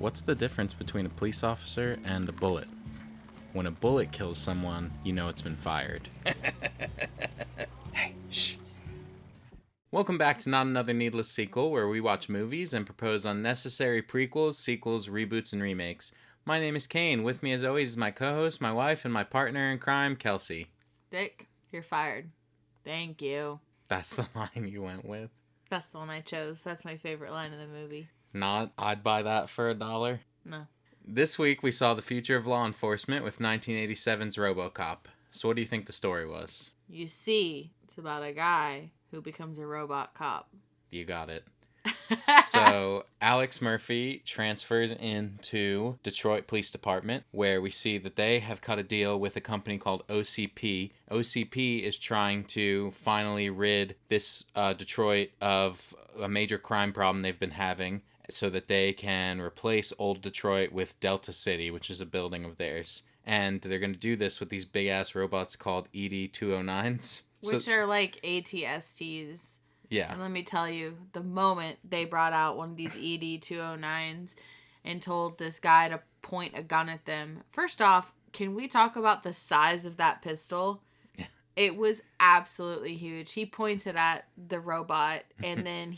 What's the difference between a police officer and a bullet? When a bullet kills someone, you know it's been fired. Hey, shh. Welcome back to Not Another Needless Sequel, where we watch movies and propose unnecessary prequels, sequels, reboots, and remakes. My name is Kane. With me, as always, is my co-host, my wife, and my partner in crime, Kelsey. Dick, you're fired. Thank you. That's the line you went with. That's the one I chose. That's my favorite line of the movie. Not, I'd buy that for $1. No. This week, we saw the future of law enforcement with 1987's Robocop. So what do you think the story was? You see, it's about a guy who becomes a robot cop. You got it. So Alex Murphy transfers into Detroit Police Department, where we see that they have cut a deal with a company called OCP. OCP is trying to finally rid this Detroit of a major crime problem they've been having, so that they can replace old Detroit with Delta City, which is a building of theirs. And they're going to do this with these big-ass robots called ED-209s. Which are like ATSTs. Yeah. And let me tell you, the moment they brought out one of these ED-209s and told this guy to point a gun at them, first off, can we talk about the size of that pistol? Yeah. It was absolutely huge. He points it at the robot, and then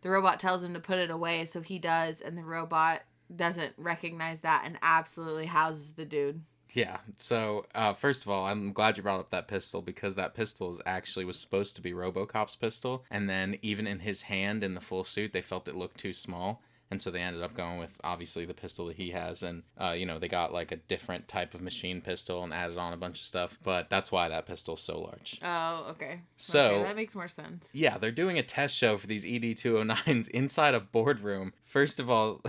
the robot tells him to put it away, so he does, and the robot doesn't recognize that and absolutely houses the dude. Yeah, so first of all, I'm glad you brought up that pistol, because that pistol was supposed to be Robocop's pistol, and then even in his hand in the full suit, they felt it looked too small, and so they ended up going with, obviously, the pistol that he has, and, they got, like, a different type of machine pistol and added on a bunch of stuff, but that's why that pistol's so large. Oh, okay. So, okay, that makes more sense. Yeah, they're doing a test show for these ED-209s inside a boardroom. First of all...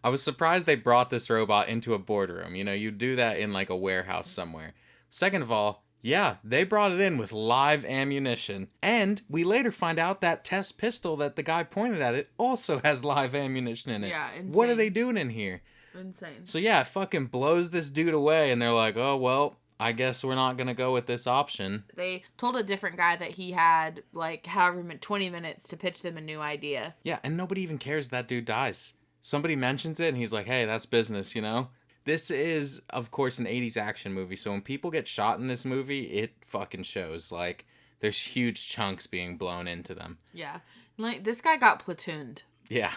I was surprised they brought this robot into a boardroom. You know, you do that in like a warehouse somewhere. Second of all, yeah, they brought it in with live ammunition. And we later find out that test pistol that the guy pointed at it also has live ammunition in it. Yeah, insane. What are they doing in here? Insane. So yeah, it fucking blows this dude away, and they're like, oh, well, I guess we're not going to go with this option. They told a different guy that he had, like, 20 minutes to pitch them a new idea. Yeah, and nobody even cares that dude dies. Somebody mentions it, and he's like, hey, that's business, you know? This is, of course, an 80s action movie, so when people get shot in this movie, it fucking shows. Like, there's huge chunks being blown into them. Yeah. Like, this guy got platooned. Yeah.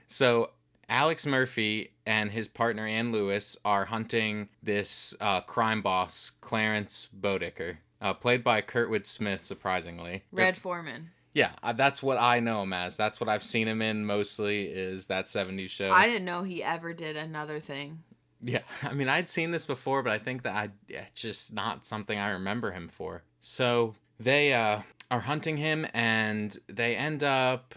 So, Alex Murphy and his partner, Ann Lewis, are hunting this crime boss, Clarence Bodicker, played by Kurtwood Smith, surprisingly. Red Foreman. Yeah, that's what I know him as. That's what I've seen him in mostly, is that 70s show. I didn't know he ever did another thing. Yeah, I mean, I'd seen this before, but I think that it's just not something I remember him for. So they are hunting him, and they end up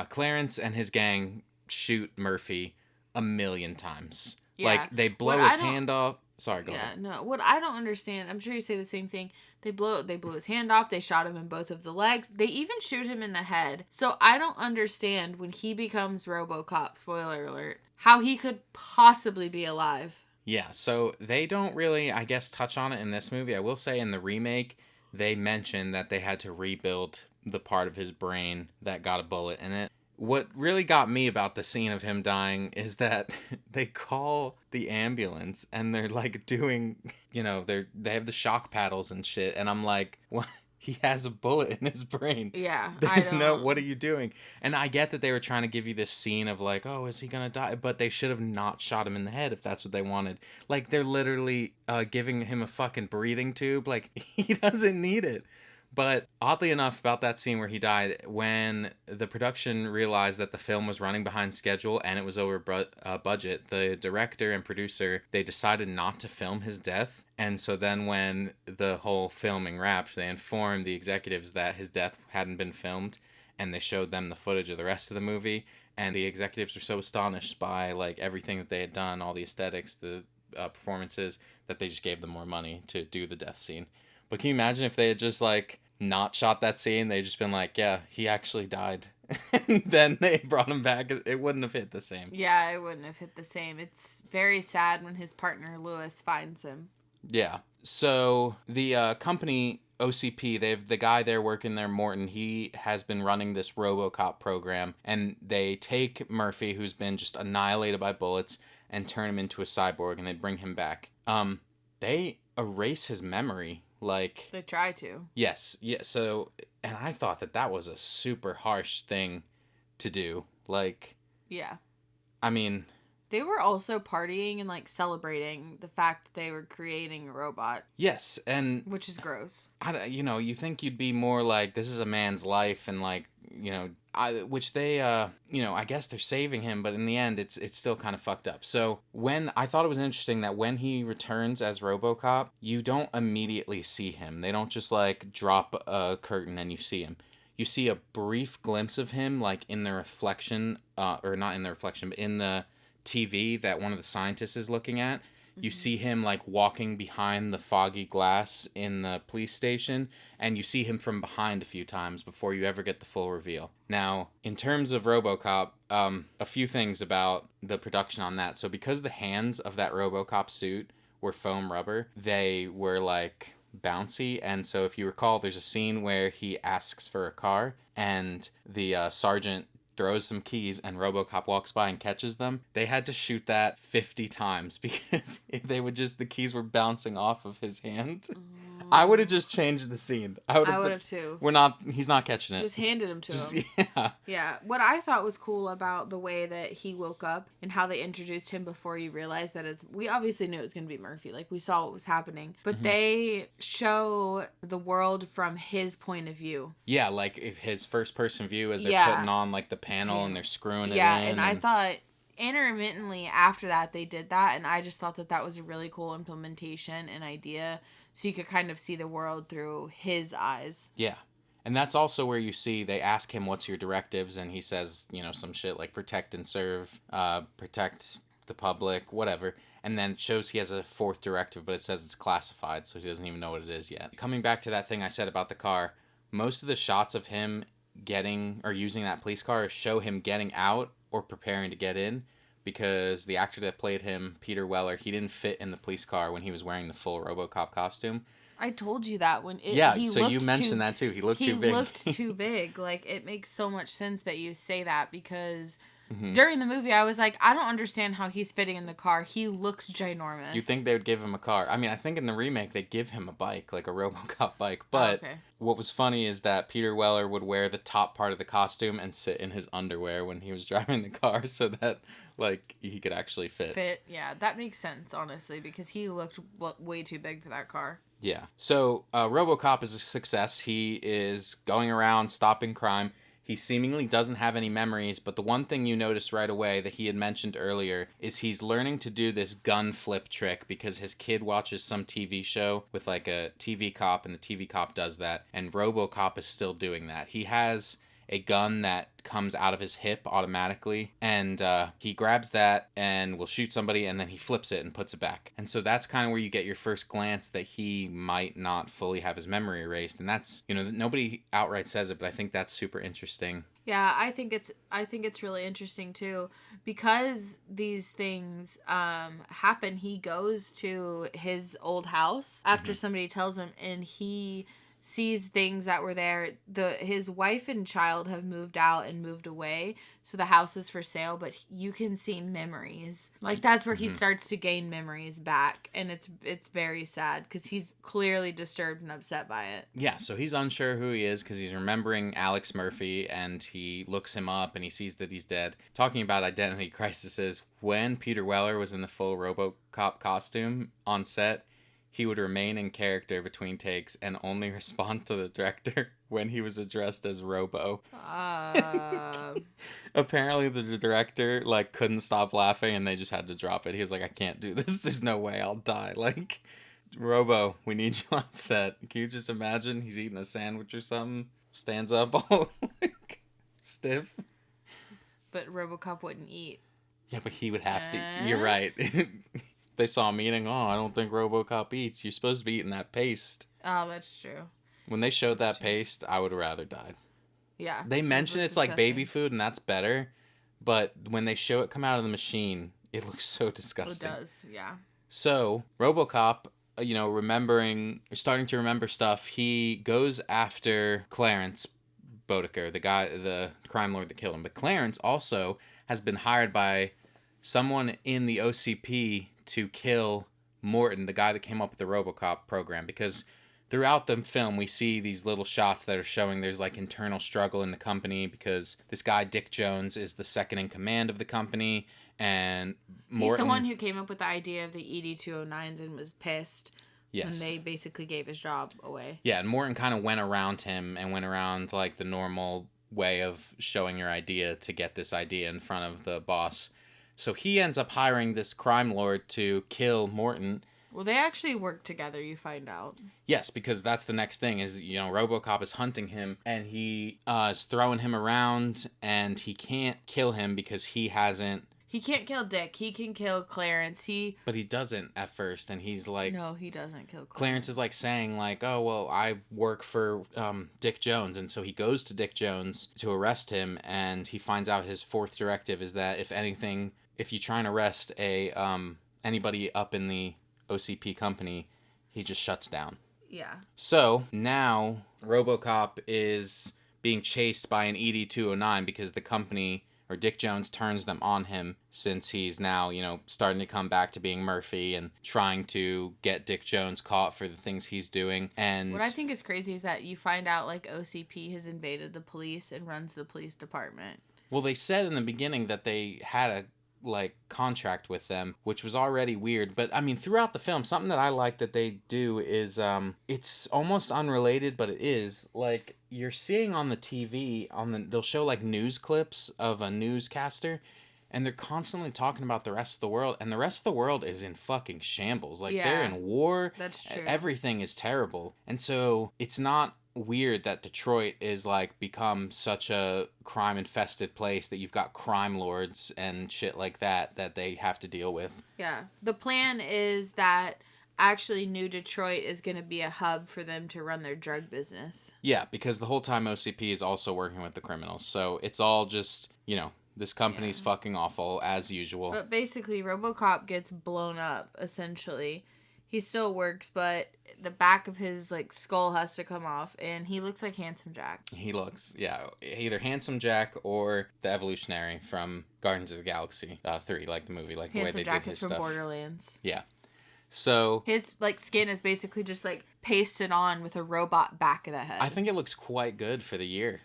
Clarence and his gang shoot Murphy 1,000,000 times. Yeah. Like, they blow his hand off. Sorry, go ahead. Yeah, no. What I don't understand, I'm sure you say the same thing. They blew his hand off. They shot him in both of the legs. They even shoot him in the head. So I don't understand, when he becomes Robocop, spoiler alert, how he could possibly be alive. Yeah, so they don't really, I guess, touch on it in this movie. I will say in the remake, they mention that they had to rebuild the part of his brain that got a bullet in it. What really got me about the scene of him dying is that they call the ambulance, and they're like doing, they have the shock paddles and shit, and I'm like, what? He has a bullet in his brain. Yeah. What are you doing? And I get that they were trying to give you this scene of like, oh, is he gonna die? But they should have not shot him in the head if that's what they wanted. Like, they're literally giving him a fucking breathing tube. Like, he doesn't need it. But oddly enough, about that scene where he died, when the production realized that the film was running behind schedule and it was over budget, the director and producer, they decided not to film his death. And so then when the whole filming wrapped, they informed the executives that his death hadn't been filmed, and they showed them the footage of the rest of the movie. And the executives were so astonished by like everything that they had done, all the aesthetics, the performances, that they just gave them more money to do the death scene. But can you imagine if they had just, like, not shot that scene? They'd just been like, yeah, he actually died. And then they brought him back. It wouldn't have hit the same. Yeah, it wouldn't have hit the same. It's very sad when his partner, Lewis, finds him. Yeah. So the company OCP, they've the guy there working there, Morton, he has been running this Robocop program, and they take Murphy, who's been just annihilated by bullets, and turn him into a cyborg, and they bring him back. They erase his memory, like, They try to. yes, yeah. So, and I thought that was a super harsh thing to do. Like, Yeah. I mean, They were also partying and like celebrating the fact that they were creating a robot, yes, and which is gross. you think you'd be more like, this is a man's life, and like, which they, I guess they're saving him, but in the end, it's still kind of fucked up. So I thought it was interesting that when he returns as RoboCop, you don't immediately see him. They don't just like drop a curtain and you see him. You see a brief glimpse of him, like in the reflection, or not in the reflection, but in the TV that one of the scientists is looking at. You see him like walking behind the foggy glass in the police station, and you see him from behind a few times before you ever get the full reveal. Now, in terms of RoboCop, a few things about the production on that. So because the hands of that RoboCop suit were foam rubber, they were like bouncy, and so if you recall, there's a scene where he asks for a car, and the sergeant throws some keys and RoboCop walks by and catches them. They had to shoot that 50 times because the keys were bouncing off of his hand. I would have just changed the scene. I would have too. He's not catching it. Just handed him to him. Yeah. Yeah. What I thought was cool about the way that he woke up and how they introduced him before you realized that we obviously knew it was going to be Murphy. Like, we saw what was happening. But they show the world from his point of view. Yeah, like if his first person view as they're putting on like the panel and they're screwing it in. Yeah, and I thought intermittently after that they did that, and I just thought that was a really cool implementation and idea, so you could kind of see the world through his eyes. Yeah. And that's also where you see they ask him, what's your directives? And he says, some shit like protect and serve, protect the public, whatever. And then it shows he has a fourth directive, but it says it's classified, so he doesn't even know what it is yet. Coming back to that thing I said about the car, most of the shots of him getting or using that police car show him getting out or preparing to get in, because the actor that played him, Peter Weller, he didn't fit in the police car when he was wearing the full RoboCop costume. I told you that when so you mentioned that too. He looked too big. He looked too big. Like, it makes so much sense that you say that, because during the movie I was like, I don't understand how he's fitting in the car. He looks ginormous. You think they would give him a car? I mean, I think in the remake they give him a bike, like a RoboCop bike. But what was funny is that Peter Weller would wear the top part of the costume and sit in his underwear when he was driving the car, so that like he could actually fit. Yeah, that makes sense, honestly, because he looked way too big for that car. Yeah. So RoboCop is a success. He is going around stopping crime. He seemingly doesn't have any memories, but the one thing you notice right away that he had mentioned earlier is he's learning to do this gun flip trick because his kid watches some TV show with like a TV cop, and the TV cop does that, and RoboCop is still doing that. He has a gun that comes out of his hip automatically, and he grabs that and will shoot somebody, and then he flips it and puts it back. And so that's kind of where you get your first glance that he might not fully have his memory erased, and that's, nobody outright says it, but I think that's super interesting. Yeah, I think it's really interesting too, because these things happen. He goes to his old house after somebody tells him, and he sees things that were there. His wife and child have moved out and moved away, so the house is for sale, but you can see memories. Like, that's where he starts to gain memories back, and it's very sad because he's clearly disturbed and upset by it. Yeah, so he's unsure who he is because he's remembering Alex Murphy, and he looks him up and he sees that he's dead. Talking about identity crises, when Peter Weller was in the full RoboCop costume on set, he would remain in character between takes and only respond to the director when he was addressed as Robo. Apparently the director couldn't stop laughing, and they just had to drop it. He was like, I can't do this. There's no way, I'll die. Robo, we need you on set. Can you just imagine he's eating a sandwich or something, stands up all stiff? But RoboCop wouldn't eat. Yeah, but he would have to. You're right. They saw him eating. I don't think RoboCop eats. You're supposed to be eating that paste. Oh, that's true. When they showed that paste, I would have rather died. Yeah. They mention it's disgusting. Like baby food, and that's better. But when they show it come out of the machine, it looks so disgusting. It does, yeah. So, RoboCop starting to remember stuff, he goes after Clarence Bodeker, the crime lord that killed him. But Clarence also has been hired by someone in the OCP to kill Morton, the guy that came up with the Robocop program, because throughout the film we see these little shots that are showing there's like internal struggle in the company because this guy Dick Jones is the second in command of the company, and Morton, he's the one who came up with the idea of the ED-209s and was pissed when they yes, basically gave his job away. yeah, and Morton kind of went around him and went around like the normal way of showing your idea to get this idea in front of the boss. So he ends up hiring this crime lord to kill Morton. Well, they actually work together, you find out. Yes, because that's the next thing is, Robocop is hunting him and he is throwing him around and he can't kill him because he hasn't. He can't kill Dick. He can kill Clarence. But he doesn't at first, and he's like... No, he doesn't kill Clarence. Clarence is like saying like, oh, well, I work for Dick Jones, and so he goes to Dick Jones to arrest him, and he finds out his fourth directive is that if you try and arrest anybody up in the OCP company, he just shuts down. Yeah. So now Robocop is being chased by an ED-209 because the company, or Dick Jones, turns them on him since he's now, starting to come back to being Murphy and trying to get Dick Jones caught for the things he's doing. And what I think is crazy is that you find out like OCP has invaded the police and runs the police department. Well, they said in the beginning that they had a contract with them, which was already weird. But I mean, throughout the film, something that I like that they do is it's almost unrelated, but it is like you're seeing on the TV they'll show like news clips of a newscaster, and they're constantly talking about the rest of the world, and the rest of the world is in fucking shambles. Like they're in war. That's true. Everything is terrible, and so it's not weird that Detroit is like become such a crime infested place that you've got crime lords and shit like that they have to deal with. Yeah. The plan is that actually New Detroit is going to be a hub for them to run their drug business. Yeah, because the whole time OCP is also working with the criminals. So it's all just, this company's fucking awful as usual. But basically Robocop gets blown up essentially. He still works, but the back of his skull has to come off, and he looks like Handsome Jack. He looks, either Handsome Jack or the Evolutionary from Guardians of the Galaxy 3, like the movie, like the way they Jack did his is from stuff. Borderlands. Yeah. So his skin is basically just pasted on with a robot back of the head. I think it looks quite good for the year.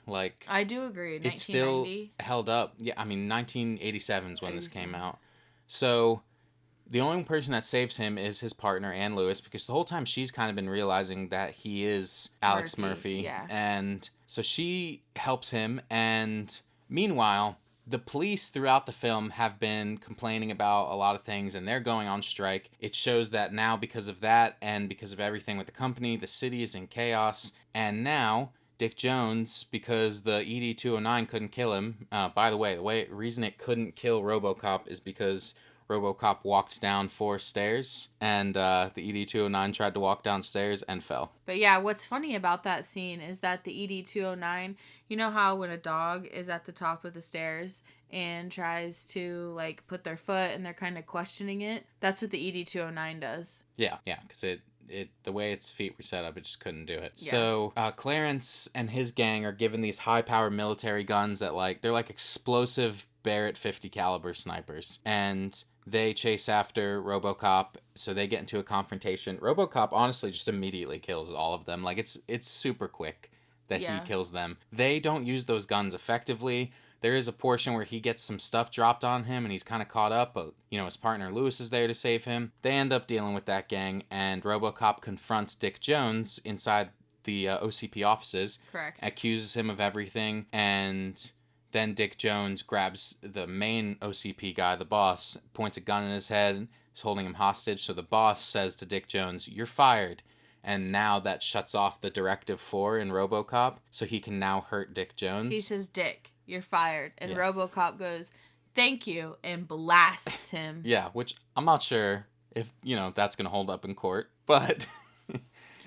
I do agree. It's still held up. Yeah, I mean 1987 is when this came out. So the only person that saves him is his partner, Ann Lewis, because the whole time she's kind of been realizing that he is Alex Murphy. Yeah. And so she helps him. And meanwhile, the police throughout the film have been complaining about a lot of things, and they're going on strike. It shows that now, because of that and because of everything with the company, the city is in chaos. And now Dick Jones, because the ED-209 couldn't kill him. By the way, reason it couldn't kill Robocop is because Robocop walked down 4 stairs, and the ED-209 tried to walk downstairs and fell. But yeah, what's funny about that scene is that the ED-209, you know how when a dog is at the top of the stairs and tries to put their foot and they're kind of questioning it? That's what the ED-209 does. Yeah, because it the way its feet were set up, it just couldn't do it. Yeah. So Clarence and his gang are given these high-powered military guns that they're like explosive Barrett 50 caliber snipers, and they chase after Robocop, so they get into a confrontation. Robocop honestly just immediately kills all of them. It's super quick that he kills them. They don't use those guns effectively. There is a portion where he gets some stuff dropped on him and he's kind of caught up, but his partner Lewis is there to save him. They end up dealing with that gang, and Robocop confronts Dick Jones inside the OCP offices. Correct. Accuses him of everything, and then Dick Jones grabs the main OCP guy, the boss, points a gun in his head, is holding him hostage. So the boss says to Dick Jones, "You're fired." And now that shuts off the Directive 4 in Robocop, so he can now hurt Dick Jones. He says, "Dick, you're fired." And Robocop goes, "Thank you," and blasts him. Yeah, which I'm not sure if, that's going to hold up in court, but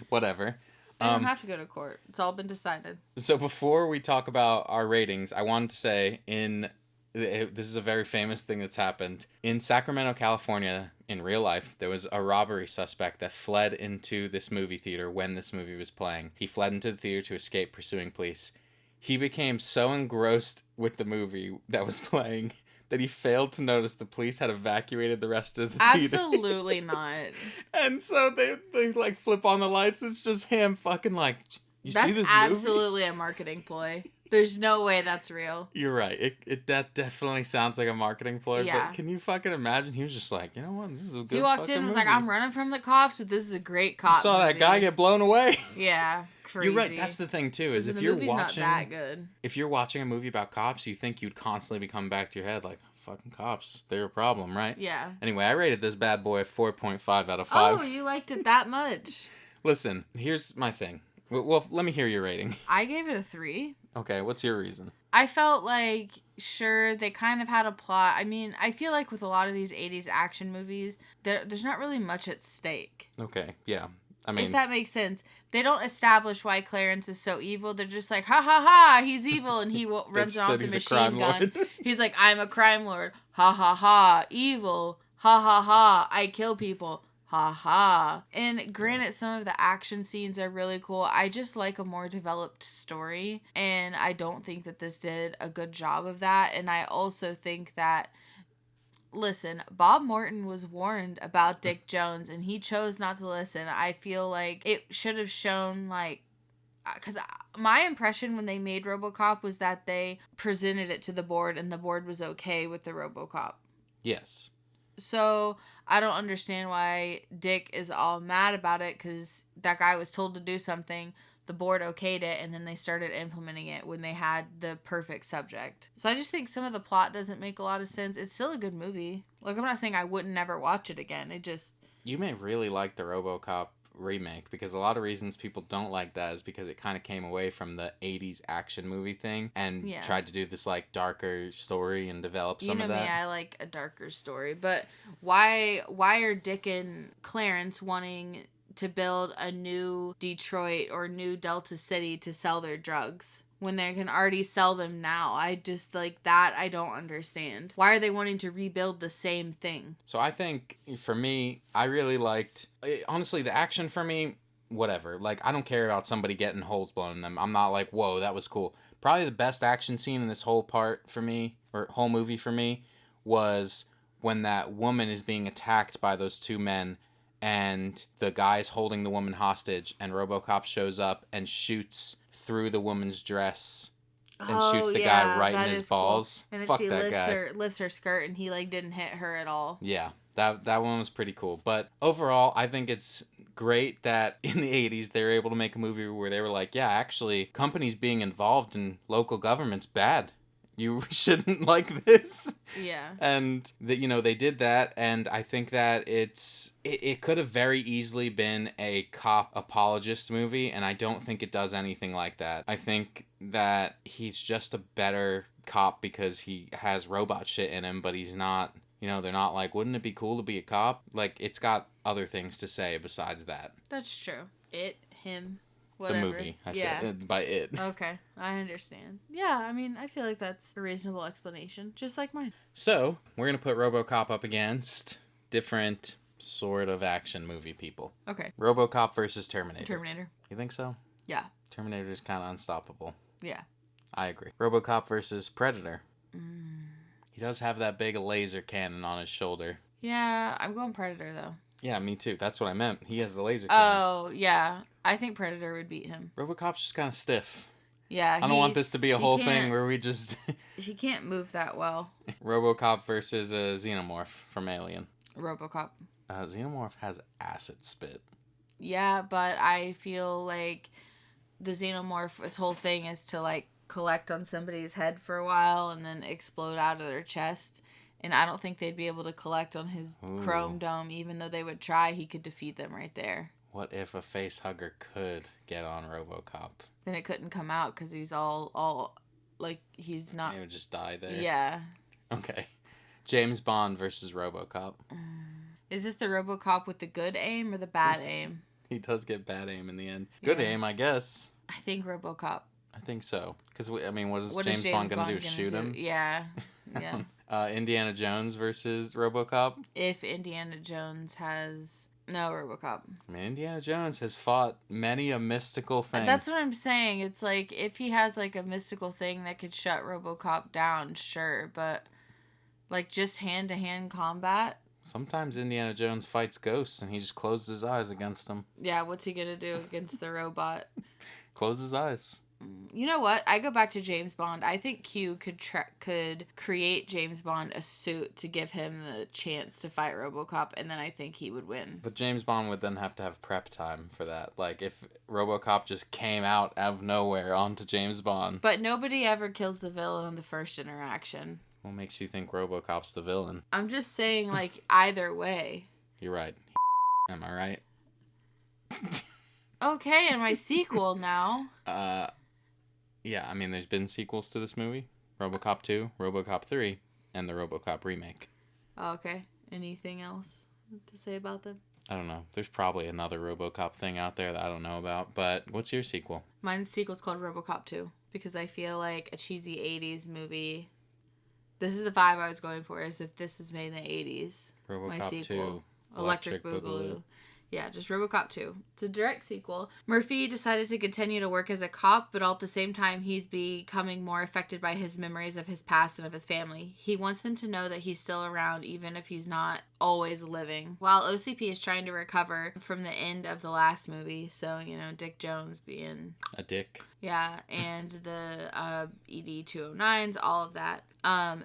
whatever. They don't have to go to court. It's all been decided. So before we talk about our ratings, I wanted to say in This is a very famous thing that's happened. In Sacramento, California, in real life, there was a robbery suspect that fled into this movie theater when this movie was playing. He fled into the theater to escape pursuing police. He became so engrossed with the movie that was playing that he failed to notice the police had evacuated the rest of the theater. Absolutely not. And so they like flip on the lights. It's just him fucking like, you see That's this absolutely movie? a marketing ploy. There's no way that's real. You're right. That definitely sounds like a marketing ploy. Yeah. But can you fucking imagine? He was just like, you know what? This is a good. He walked in and was like, I'm running from the cops, but this is a great cop You saw movie. that guy get blown away. Yeah, crazy. You're right. That's the thing too. Is if the you're movie's watching, not that good. if you're watching a movie about cops, you think you'd constantly be coming back to your head like, fucking cops, they're a problem, right? Yeah. Anyway, I rated this bad boy a 4.5 out of 5. Oh, you liked it that much. Listen, here's my thing. Well, let me hear your rating. I gave it a 3. Okay, what's your reason? I felt like, sure, they kind of had a plot. I mean, I feel like with a lot of these 80s action movies, there's not really much at stake. Okay, yeah. I mean, if that makes sense. They don't establish why Clarence is so evil. They're just like, ha ha ha, he's evil. And he runs around with a machine gun. He's like, I'm a crime lord. Ha ha ha, evil. Ha ha ha, I kill people. Ha ha. And granted, some of the action scenes are really cool. I just like a more developed story. And I don't think that this did a good job of that. And I also think that, listen, Bob Morton was warned about Dick Jones and he chose not to listen. I feel like it should have shown, like, because my impression when they made Robocop was that they presented it to the board and the board was okay with the Robocop. Yes. So I don't understand why Dick is all mad about it, because that guy was told to do something, the board okayed it, and then they started implementing it when they had the perfect subject. So I just think some of the plot doesn't make a lot of sense. It's still a good movie. Like, I'm not saying I wouldn't never watch it again. It just... You may really like the Robocop remake, because a lot of reasons people don't like that is because it kind of came away from the 80s action movie thing and tried to do this like darker story and develop some of that. You know me, I like a darker story, but why are Dick and Clarence wanting to build a new Detroit or new Delta City to sell their drugs when they can already sell them now? I just, like, that I don't understand. Why are they wanting to rebuild the same thing? So I think, for me, I really liked, honestly, the action for me, whatever. Like, I don't care about somebody getting holes blown in them. I'm not like, whoa, that was cool. Probably the best action scene in this whole part for me, or whole movie for me, was when that woman is being attacked by those two men and the guy's holding the woman hostage and Robocop shows up and shoots through the woman's dress and shoots the guy right in his balls. Cool. And then Fuck she that lifts her skirt and he, like, didn't hit her at all. Yeah, that one was pretty cool. But overall, I think it's great that in the 80s they were able to make a movie where they were like, yeah, actually, companies being involved in local government's bad. You shouldn't like this. Yeah. And they did that, and I think that it could have very easily been a cop apologist movie, and I don't think it does anything like that. I think that he's just a better cop because he has robot shit in him, but he's not, they're not like, wouldn't it be cool to be a cop? Like, it's got other things to say besides that. That's true. It, him, whatever. The movie, I said, by it. Okay, I understand. Yeah, I mean, I feel like that's a reasonable explanation, just like mine. So, we're going to put Robocop up against different sort of action movie people. Okay. Robocop versus Terminator. Terminator. You think so? Yeah. Terminator is kind of unstoppable. Yeah. I agree. Robocop versus Predator. He does have that big laser cannon on his shoulder. Yeah, I'm going Predator, though. Yeah, me too. That's what I meant. He has the laser cannon. Oh, yeah. I think Predator would beat him. Robocop's just kind of stiff. Yeah, I don't want this to be a whole thing where we just... He can't move that well. Robocop versus a Xenomorph from Alien. Robocop. Xenomorph has acid spit. Yeah, but I feel like the Xenomorph, its whole thing is to, like, collect on somebody's head for a while and then explode out of their chest. And I don't think they'd be able to collect on his chrome dome. Even though they would try, he could defeat them right there. What if a face hugger could get on Robocop? Then it couldn't come out because he's all like, he's not... He would just die there. Yeah. Okay. James Bond versus Robocop. Is this the Robocop with the good aim or the bad aim? He does get bad aim in the end. Good aim, I guess. I think Robocop. I think so. Because, what is James Bond going to do? Shoot him? Yeah. Yeah. Indiana Jones versus Robocop. If Indiana Jones has no Robocop. I mean, Indiana Jones has fought many a mystical thing. That's what I'm saying. It's like if he has like a mystical thing that could shut Robocop down, sure, but like just hand to hand combat. Sometimes Indiana Jones fights ghosts and he just closes his eyes against them. Yeah, what's he gonna do against the robot? Close his eyes. You know what? I go back to James Bond. I think Q could create James Bond a suit to give him the chance to fight RoboCop, and then I think he would win. But James Bond would then have to have prep time for that. Like, if RoboCop just came out of nowhere onto James Bond. But nobody ever kills the villain on the first interaction. What makes you think RoboCop's the villain? I'm just saying, like, either way. You're right. Am I right? Okay, in my sequel now. Yeah, I mean, there's been sequels to this movie. RoboCop 2, RoboCop 3, and the RoboCop remake. Okay. Anything else to say about them? I don't know. There's probably another RoboCop thing out there that I don't know about, but what's your sequel? Mine's sequel's called RoboCop 2, because I feel like a cheesy 80s movie. This is the vibe I was going for, is if this was made in the 80s. RoboCop 2, Electric Boogaloo. Yeah, just RoboCop 2. It's a direct sequel. Murphy decided to continue to work as a cop, but all at the same time, he's becoming more affected by his memories of his past and of his family. He wants them to know that he's still around, even if he's not always living. While OCP is trying to recover from the end of the last movie, so, you know, Dick Jones being... A dick. Yeah, and the ED-209s, all of that.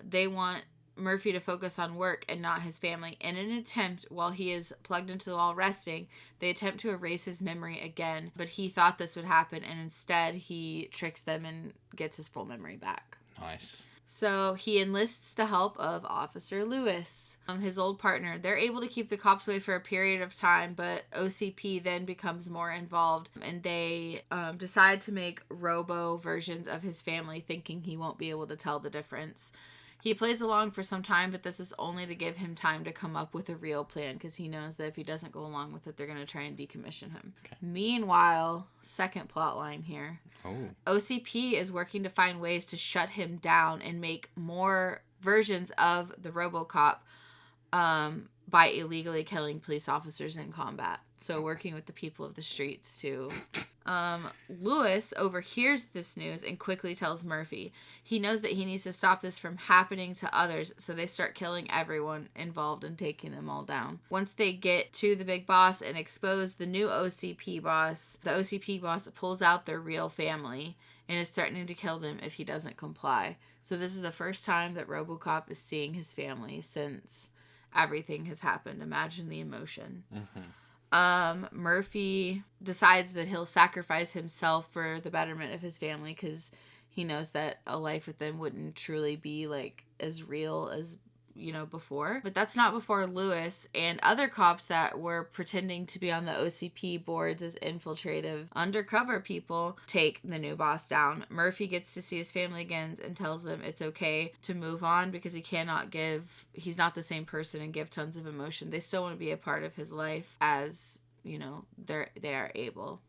They want Murphy to focus on work and not his family. In an attempt, while he is plugged into the wall resting, they attempt to erase his memory again, but he thought this would happen, and instead he tricks them and gets his full memory back. Nice. So he enlists the help of Officer Lewis, his old partner. They're able to keep the cops away for a period of time, but OCP then becomes more involved, and they decide to make robo versions of his family, thinking he won't be able to tell the difference. He plays along for some time, but this is only to give him time to come up with a real plan, because he knows that if he doesn't go along with it, they're going to try and decommission him. Okay. Meanwhile, second plot line here. Oh. OCP is working to find ways to shut him down and make more versions of the RoboCop by illegally killing police officers in combat. So working with the people of the streets to... Lewis overhears this news and quickly tells Murphy. He knows that he needs to stop this from happening to others, so they start killing everyone involved and taking them all down. Once they get to the big boss and expose the new OCP boss, the OCP boss pulls out their real family and is threatening to kill them if he doesn't comply. So this is the first time that RoboCop is seeing his family since everything has happened. Imagine the emotion. Mm-hmm. Murphy decides that he'll sacrifice himself for the betterment of his family, because he knows that a life with them wouldn't truly be like as real as, you know, before. But that's not before Lewis and other cops that were pretending to be on the OCP boards as infiltrative undercover people take the new boss down. Murphy gets to see his family again and tells them it's okay to move on, because he's not the same person and give tons of emotion. They still want to be a part of his life as, you know, they are able.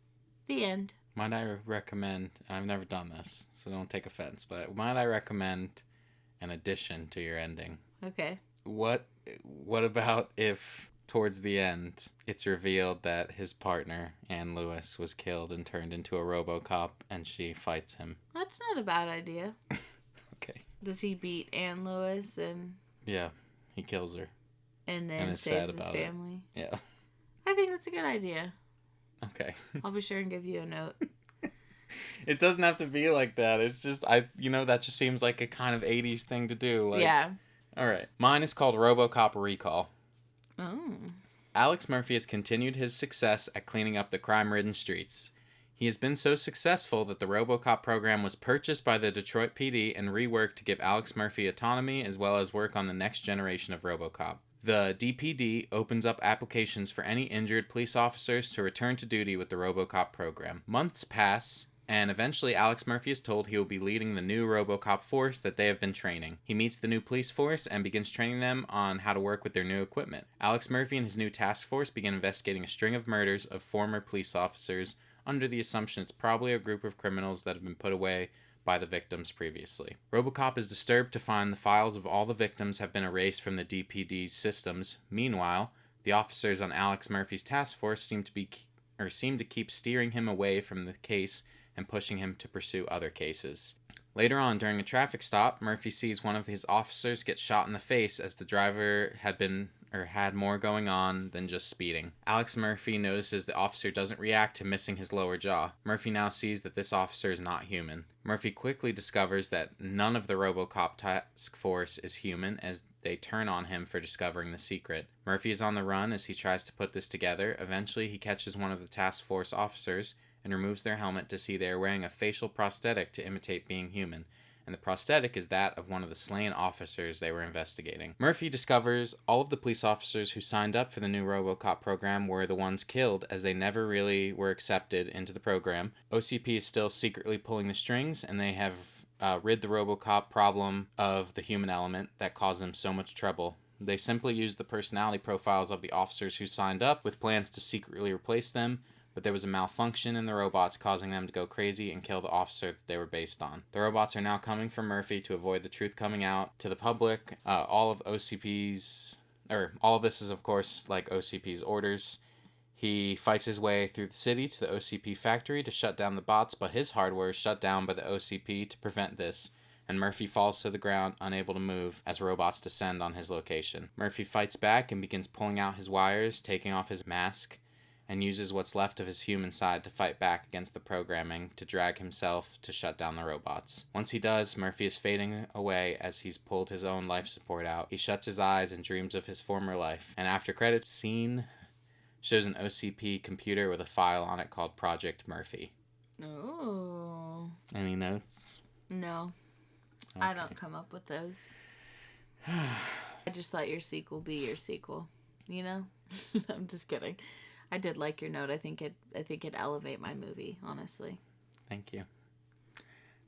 The end. Might I recommend, I've never done this, so don't take offense, but might I recommend an addition to your ending? Okay. What about if towards the end it's revealed that his partner, Ann Lewis, was killed and turned into a RoboCop and she fights him? That's not a bad idea. Okay. Does he beat Ann Lewis and... Yeah, he kills her. And then saves his family? Yeah. I think that's a good idea. Okay. I'll be sure and give you a note. It doesn't have to be like that. It's just, that just seems like a kind of 80s thing to do. Like, yeah. All right. Mine is called RoboCop Recall. Oh. Alex Murphy has continued his success at cleaning up the crime-ridden streets. He has been so successful that the RoboCop program was purchased by the Detroit PD and reworked to give Alex Murphy autonomy as well as work on the next generation of RoboCop. The DPD opens up applications for any injured police officers to return to duty with the RoboCop program. Months pass, and eventually Alex Murphy is told he will be leading the new RoboCop force that they have been training. He meets the new police force and begins training them on how to work with their new equipment. Alex Murphy and his new task force begin investigating a string of murders of former police officers under the assumption it's probably a group of criminals that have been put away by the victims previously. Robocop is disturbed to find the files of all the victims have been erased from the DPD's systems. Meanwhile, the officers on Alex Murphy's task force seem to keep steering him away from the case and pushing him to pursue other cases. Later on, during a traffic stop, Murphy sees one of his officers get shot in the face as the driver had more going on than just speeding. Alex Murphy notices the officer doesn't react to missing his lower jaw. Murphy now sees that this officer is not human. Murphy quickly discovers that none of the Robocop task force is human as they turn on him for discovering the secret. Murphy is on the run as he tries to put this together. Eventually, he catches one of the task force officers and removes their helmet to see they are wearing a facial prosthetic to imitate being human, and the prosthetic is that of one of the slain officers they were investigating. Murphy discovers all of the police officers who signed up for the new Robocop program were the ones killed, as they never really were accepted into the program. OCP is still secretly pulling the strings, and they have rid the Robocop problem of the human element that caused them so much trouble. They simply used the personality profiles of the officers who signed up with plans to secretly replace them, but there was a malfunction in the robots causing them to go crazy and kill the officer that they were based on. The robots are now coming for Murphy to avoid the truth coming out to the public. All of this is, of course, like OCP's orders. He fights his way through the city to the OCP factory to shut down the bots, but his hardware is shut down by the OCP to prevent this, and Murphy falls to the ground, unable to move, as robots descend on his location. Murphy fights back and begins pulling out his wires, taking off his mask, and uses what's left of his human side to fight back against the programming to drag himself to shut down the robots. Once he does, Murphy is fading away as he's pulled his own life support out. He shuts his eyes and dreams of his former life. An after credits scene shows an OCP computer with a file on it called Project Murphy. Oh. Any notes? No. Okay. I don't come up with those. I just let your sequel be your sequel. You know? I'm just kidding. I did like your note. I think it'd elevate my movie, honestly. Thank you.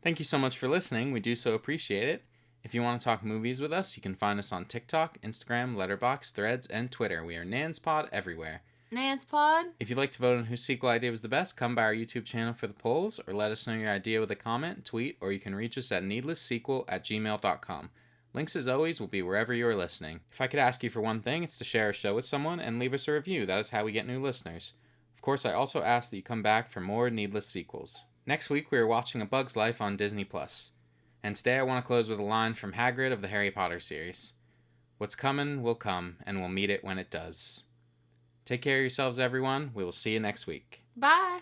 Thank you so much for listening. We do so appreciate it. If you want to talk movies with us, you can find us on TikTok, Instagram, Letterboxd, Threads, and Twitter. We are NansPod everywhere. NansPod. If you'd like to vote on whose sequel idea was the best, come by our YouTube channel for the polls, or let us know your idea with a comment, tweet, or you can reach us at needlesssequel@gmail.com. Links, as always, will be wherever you are listening. If I could ask you for one thing, it's to share a show with someone and leave us a review. That is how we get new listeners. Of course, I also ask that you come back for more Needless Sequels. Next week, we are watching A Bug's Life on Disney+. And today I want to close with a line from Hagrid of the Harry Potter series. What's coming will come, and we'll meet it when it does. Take care of yourselves, everyone. We will see you next week. Bye.